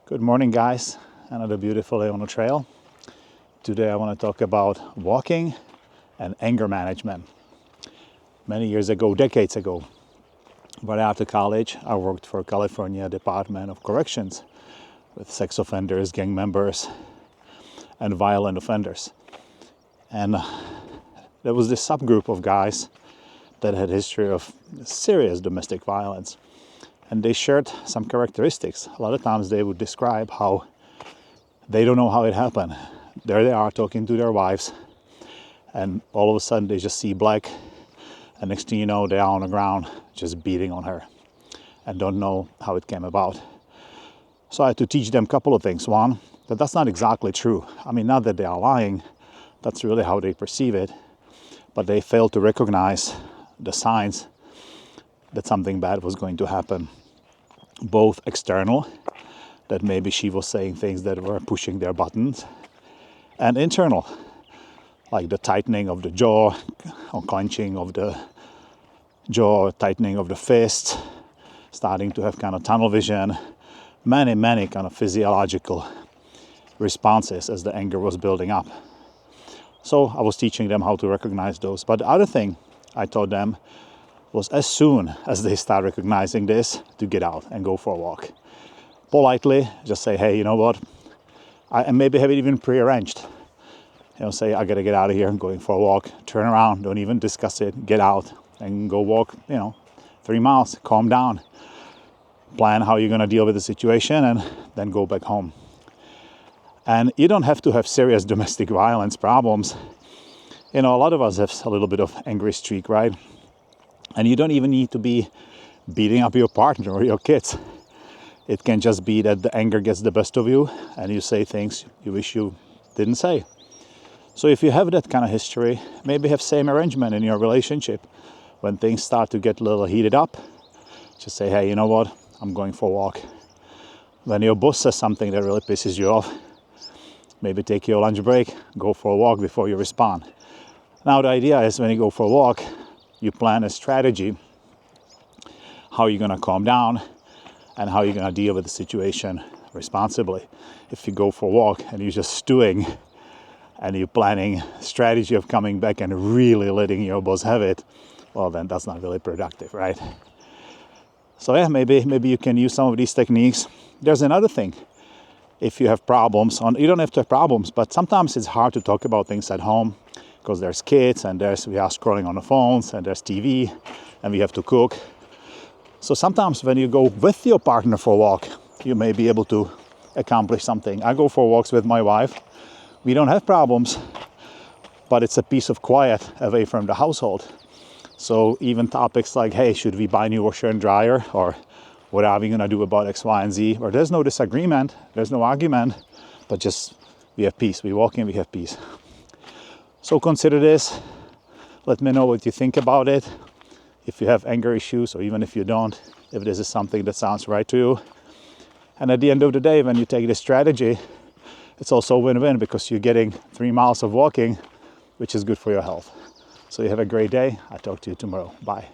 Good morning, guys. Another beautiful day on the trail. Today I want to talk about walking and anger management. Many years ago, decades ago, right after college, I worked for California Department of Corrections with sex offenders, gang members, and violent offenders. And there was this subgroup of guys that had a history of serious domestic violence. And they shared some characteristics. A lot of times they would describe how they don't know how it happened. There they are talking to their wives, and all of a sudden they just see black, and next thing you know, they are on the ground just beating on her and don't know how it came about. So I had to teach them a couple of things. One, that that's not exactly true. I mean, not that they are lying, that's really how they perceive it, but they failed to recognize the signs that something bad was going to happen. Both external, that maybe she was saying things that were pushing their buttons, and internal, like the tightening of the jaw, or clenching of the jaw, tightening of the fist, starting to have kind of tunnel vision, many kind of physiological responses as the anger was building up. So I was teaching them how to recognize those. But the other thing I taught them was, as soon as they start recognizing this, to get out and go for a walk. Politely, just say, hey, you know what? And maybe have it even prearranged. Say, I gotta get out of here, I'm going for a walk. Turn around, don't even discuss it. Get out and go walk, 3 miles, calm down. Plan how you're gonna deal with the situation and then go back home. And you don't have to have serious domestic violence problems. A lot of us have a little bit of angry streak, right? And you don't even need to be beating up your partner or your kids. It can just be that the anger gets the best of you and you say things you wish you didn't say. So if you have that kind of history, maybe have same arrangement in your relationship. When things start to get a little heated up, just say, hey, you know what? I'm going for a walk. When your boss says something that really pisses you off, maybe take your lunch break, go for a walk before you respond. Now the idea is, when you go for a walk, you plan a strategy, how you're going to calm down and how you're going to deal with the situation responsibly. If you go for a walk and you're just stewing and you're planning a strategy of coming back and really letting your boss have it, well, then that's not really productive, right? So yeah, maybe you can use some of these techniques. There's another thing. If you have problems, you don't have to have problems, but sometimes it's hard to talk about things at home, because there's kids and we are scrolling on the phones and there's TV and we have to cook. So sometimes when you go with your partner for a walk, you may be able to accomplish something. I go for walks with my wife. We don't have problems, but it's a piece of quiet away from the household. So even topics like, hey, should we buy a new washer and dryer? Or what are we gonna do about X, Y, and Z? Or there's no disagreement, there's no argument, but just we have peace. We walk in, we have peace. So consider this. Let me know what you think about it. If you have anger issues, or even if you don't, if this is something that sounds right to you. And at the end of the day, when you take this strategy, it's also a win-win, because you're getting 3 miles of walking, which is good for your health. So you have a great day. I'll talk to you tomorrow. Bye.